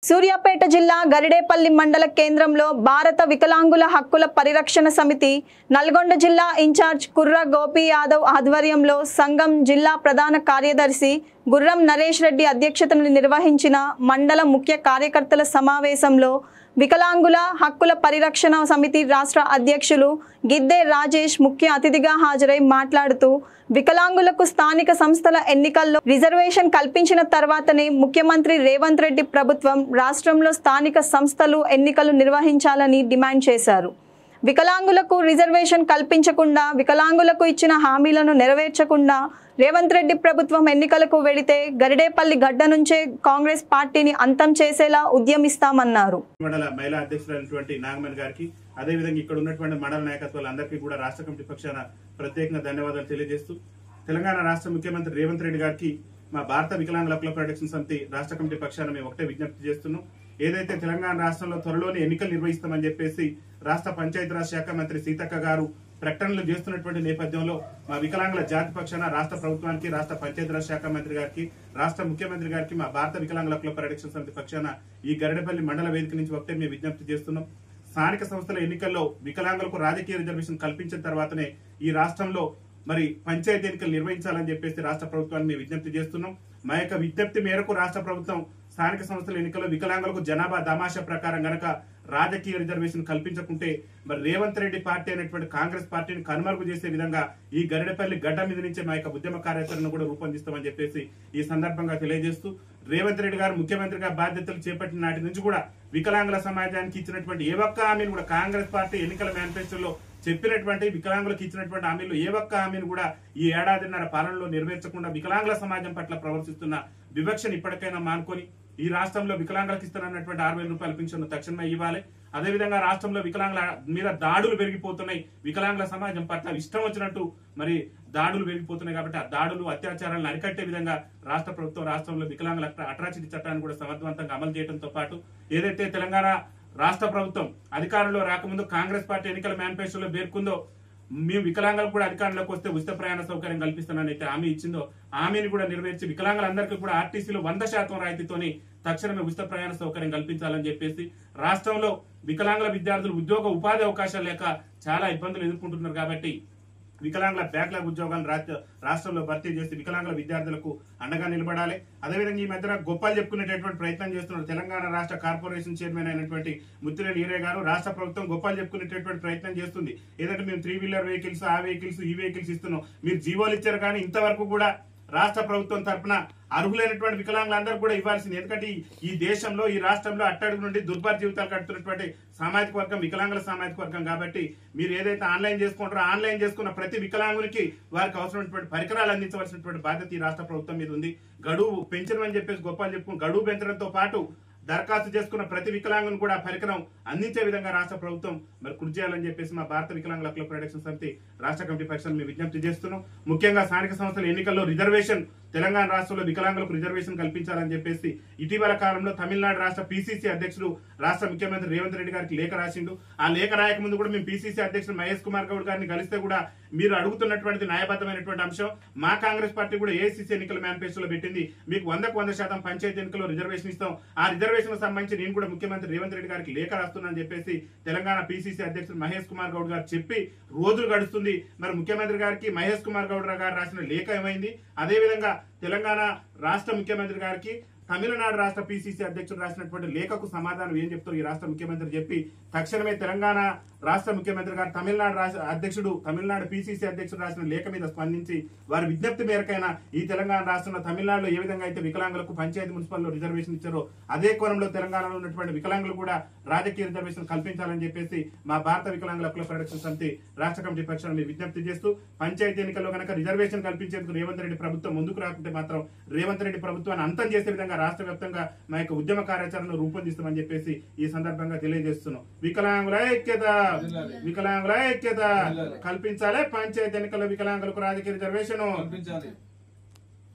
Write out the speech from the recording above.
సూర్యాపేట జిల్లా గరిడేపల్లి మండల కేంద్రంలో భారత వికలాంగుల హక్కుల పరిరక్షణ సమితి నల్గొండ జిల్లా ఇన్ఛార్జ్ కుర్ర గోపి యాదవ్ ఆధ్వర్యంలో సంఘం జిల్లా ప్రధాన కార్యదర్శి గుర్రం నరేష్ రెడ్డి అధ్యక్షతన నిర్వహించిన మండల ముఖ్య కార్యకర్తల సమావేశంలో వికలాంగుల హక్కుల పరిరక్షణ సమితి రాష్ట్ర అధ్యక్షులు గిద్దే రాజేష్ ముఖ్య అతిథిగా హాజరై మాట్లాడుతూ వికలాంగులకు స్థానిక సంస్థల ఎన్నికల్లో రిజర్వేషన్ కల్పించిన తర్వాతనే ముఖ్యమంత్రి రేవంత్ రెడ్డి ప్రభుత్వం రాష్ట్రంలో స్థానిక సంస్థలు ఎన్నికలు నిర్వహించాలని డిమాండ్ చేశారు. వికలాంగులకు రిజర్వేషన్ కల్పించకుండా వికలాంగులకు ఇచ్చిన హామీలను నెరవేర్చకుండా రేవంత్ రెడ్డి ప్రభుత్వం ఎన్నికలకు వెళితే గరిడేపల్లి గడ్డ నుంచే కాంగ్రెస్ పార్టీని అంతం చేసేలా ఉద్యమిస్తామన్నారు. మండల మహిళా అధ్యక్షులైనటువంటి నాగమణి గారికి అదేవిధంగా ఇక్కడ ఉన్నటువంటి మండల నాయకత్వాలందరికీ కూడా రాష్ట్ర కమిటీ పక్షాన ప్రత్యేకంగా ధన్యవాదాలు తెలియజేస్తూ తెలంగాణ రాష్ట్ర ముఖ్యమంత్రి రేవంత్ రెడ్డి గారికి మా భారత వికలాంగుల హక్కుల పరిరక్షణ సమితి రాష్ట్ర కమిటీ పక్షాన మేము ఒకటే విజ్ఞప్తి చేస్తున్నాం. ఏదైతే తెలంగాణ రాష్ట్రంలో త్వరలోనే ఎన్నికలు నిర్వహిస్తామని చెప్పేసి రాష్ట్ర పంచాయతీరాజ్ శాఖ మంత్రి సీతక్క గారు ప్రకటనలు చేస్తున్నటువంటి నేపథ్యంలో మా వికలాంగుల జాతి పక్షాన రాష్ట్ర ప్రభుత్వానికి, రాష్ట్ర పంచాయతీరాజ్ శాఖ మంత్రి గారికి, రాష్ట్ర ముఖ్యమంత్రి గారికి మా భారత వికలాంగుల హక్కుల పరిరక్షణ సమితి పక్షాన ఈ గరిడేపల్లి మండల వేదిక నుంచి ఒకటే మేము విజ్ఞప్తి చేస్తున్నాం. స్థానిక సంస్థల ఎన్నికల్లో వికలాంగులకు రాజకీయ రిజర్వేషన్ కల్పించిన తర్వాతనే ఈ రాష్ట్రంలో మరి పంచాయతీ ఎన్నికలు నిర్వహించాలని చెప్పేసి రాష్ట్ర ప్రభుత్వాన్ని మేము విజ్ఞప్తి చేస్తున్నాం. మా యొక్క విజ్ఞప్తి మేరకు రాష్ట్ర ప్రభుత్వం స్థానిక సంస్థల ఎన్నికల్లో వికలాంగులకు జనాభా దామాషా ప్రకారం గనక రాజకీయ రిజర్వేషన్ కల్పించకుంటే మరి రేవంత్ రెడ్డి పార్టీ అనేటువంటి కాంగ్రెస్ పార్టీని కనుమరుగు చేసే విధంగా ఈ గరిడేపల్లి గడ్డ మీద నుంచే మా యొక్క ఉద్యమ కార్యాచరణను కూడా రూపొందిస్తామని చెప్పేసి ఈ సందర్భంగా తెలియజేస్తూ రేవంత్ రెడ్డి గారు ముఖ్యమంత్రిగా బాధ్యతలు చేపట్టిన నాటి నుంచి కూడా వికలాంగుల సమాజానికి ఇచ్చినటువంటి ఏ ఒక్క హామీని కూడా కాంగ్రెస్ పార్టీ ఎన్నికల మేనిఫెస్టోలో చెప్పినటువంటి వికలాంగులకు ఇచ్చినటువంటి హామీలు ఏ ఒక్క హామీని కూడా ఈ ఏడాదిన్నర పాలనలో నెరవేర్చకుండా వికలాంగుల సమాజం పట్ల ప్రవర్తిస్తున్న వివక్షను ఇప్పటికైనా మానుకొని ఈ రాష్ట్రంలో వికలాంగులకు ఇస్తున్నటువంటి 6,000 రూపాయల పింఛన్ తక్షణమే ఇవ్వాలి. అదేవిధంగా రాష్ట్రంలో వికలాంగుల మీద దాడులు పెరిగిపోతున్నాయి. వికలాంగుల సమాజం పట్ల ఇష్టం వచ్చినట్టు మరి దాడులు పెరిగిపోతున్నాయి కాబట్టి ఆ దాడులు అత్యాచారాలను అరికట్టే విధంగా రాష్ట్ర ప్రభుత్వం రాష్ట్రంలో వికలాంగుల అట్రాసిటీ చట్టాన్ని కూడా సమర్థవంతంగా అమలు చేయడంతో పాటు ఏదైతే తెలంగాణ రాష్ట్ర ప్రభుత్వం అధికారంలో రాకముందు కాంగ్రెస్ పార్టీ ఎన్నికల మేనిఫెస్టోలో పేర్కొందో మేము వికలాంగులకు కూడా అధికారంలోకి వస్తే ఉచిత ప్రయాణ సౌకర్యం కల్పిస్తానని అయితే హామీ ఇచ్చిందో హామీని కూడా నెరవేర్చి వికలాంగులందరికీ కూడా ఆర్టీసీలో 100% రాయితీతోని తక్షణమే ఉచిత ప్రయాణ సౌకర్యం కల్పించాలని చెప్పేసి రాష్ట్రంలో వికలాంగుల విద్యార్థులు ఉద్యోగ ఉపాధి అవకాశాలు లేక చాలా ఇబ్బందులు ఎదుర్కొంటున్నారు కాబట్టి వికలాంగుల బ్యాక్లాగ్ ఉద్యోగాలను రాష్ట్రంలో భర్తీ చేసి వికలాంగుల విద్యార్థులకు అండగా నిలబడాలి. అదేవిధంగా ఈ మధ్యన గొప్పలు చెప్పుకునేటటువంటి ప్రయత్నం చేస్తున్నారు తెలంగాణ రాష్ట్ర కార్పొరేషన్ చైర్మన్ అయినటువంటి ముత్తిరెడ్డి ఈరే గారు. రాష్ట్ర ప్రభుత్వం గొప్పలు చెప్పుకునేటటువంటి ప్రయత్నం చేస్తుంది. ఏదంటే మేము 3-వీలర్ వెహికల్స్, ఆ వెహికల్స్, ఈ వెహికల్స్ ఇస్తున్నాం, మీరు జీవోలు ఇచ్చారు కానీ ఇంతవరకు కూడా రాష్ట్ర ప్రభుత్వం తరఫున అర్హులైనటువంటి వికలాంగులందరూ కూడా ఇవ్వాల్సింది. ఎందుకంటే ఈ దేశంలో ఈ రాష్ట్రంలో అట్టడుగు నుండి దుర్భర జీవితాలు కడుతున్నటువంటి సామాజిక వర్గం వికలాంగుల సామాజిక వర్గం కాబట్టి మీరు ఏదైతే ఆన్లైన్ చేసుకుంటారో ఆన్లైన్ చేసుకున్న ప్రతి వికలాంగునికి వారికి అవసరమైనటువంటి పరికరాలు అందించవలసినటువంటి బాధ్యత ఈ రాష్ట్ర ప్రభుత్వం మీద ఉంది. గడువు పెంచమని చెప్పేసి గొప్పలు చెప్పుకుని గడువు పెంచడంతో పాటు దరఖాస్తు చేసుకున్న ప్రతి వికలాంగుని కూడా పరికరం అందించే విధంగా రాష్ట్ర ప్రభుత్వం మరి కృషి చేయాలని చెప్పేసి మా భారత వికలాంగుల హక్కుల పరిరక్షణ సమితి రాష్ట్ర కమిటీ పక్షాన్ని మేము విజ్ఞప్తి చేస్తున్నాం. ముఖ్యంగా స్థానిక సంస్థల ఎన్నికల్లో రిజర్వేషన్ తెలంగాణ రాష్ట్రంలో వికలాంగులకు రిజర్వేషన్ కల్పించాలని చెప్పేసి ఇటీవల కాలంలో తమిళనాడు రాష్ట్ర పిసిసి అధ్యక్షుడు రాష్ట్ర ముఖ్యమంత్రి రేవంత్ రెడ్డి గారికి లేఖ రాసిండు. ఆ లేఖ రాయక ముందు కూడా మేము పిసిసి అధ్యక్షుడు మహేష్ కుమార్ గౌడ్ గారిని కలిస్తే కూడా మీరు అడుగుతున్నటువంటి న్యాయబద్ధమైనటువంటి అంశం మా కాంగ్రెస్ పార్టీ కూడా ఏఐసిసి ఎన్నికల మేనిఫెస్టోలో పెట్టింది, మీకు 100% పంచాయతీ ఎన్నికల్లో రిజర్వేషన్ ఇస్తాం, ఆ రిజర్వేషన్ సంబంధించి నేను కూడా ముఖ్యమంత్రి రేవంత్ రెడ్డి గారికి లేఖ రాస్తున్నానని చెప్పేసి తెలంగాణ పిసిసి అధ్యక్షుడు మహేష్ కుమార్ గౌడ్ గారు చెప్పి రోజులు గడుస్తుంది. మరి ముఖ్యమంత్రి గారికి మహేష్ కుమార్ గౌడ్ గారు రాసిన లేఖ ఏమైంది? అదేవిధంగా తెలంగాణ రాష్ట్ర ముఖ్యమంత్రి గారికి తమిళనాడు రాష్ట్ర పిసిసి అధ్యక్షుడు రాసినటువంటి లేఖకు సమాధానం ఏం చెప్తారు ఈ రాష్ట్ర ముఖ్యమంత్రి చెప్పి తక్షణమే తెలంగాణ రాష్ట్ర ముఖ్యమంత్రి గారు తమిళనాడు పిసిసి అధ్యక్షుడు రాసిన లేఖ మీద స్పందించి వారి విజ్ఞప్తి మేరకైనా ఈ తెలంగాణ రాష్ట్రంలో తమిళనాడులో ఏ విధంగా అయితే వికలాంగులకు పంచాయతీ మున్సిపల్లో రిజర్వేషన్ ఇచ్చారో అదే కోణంలో తెలంగాణలో ఉన్నటువంటి వికలాంగులు కూడా రాజకీయ రిజర్వేషన్ కల్పించాలని చెప్పేసి మా భారత వికలాంగుల హక్కుల పరిరక్షణ సమితి రాష్ట్ర కమిటీ పక్షాన్ని విజ్ఞప్తి చేస్తూ పంచాయతీ ఎన్నికల్లో కనుక రిజర్వేషన్ కల్పించేందుకు రేవంత్ రెడ్డి ప్రభుత్వం ముందుకు రాకుంటే మాత్రం రేవంత్ రెడ్డి ప్రభుత్వాన్ని అంతం చేసే విధంగా రాష్ట్ర వ్యాప్తంగా మా యొక్క ఉద్యమ కార్యాచరణను రూపొందిస్తామని చెప్పేసి ఈ సందర్భంగా తెలియజేస్తున్నాం. వికలాంగుల ఐక్యత కల్పించాలి, పంచాయతీ ఎన్నికల్లో వికలాంగులకు రాజకీయ రిజర్వేషన్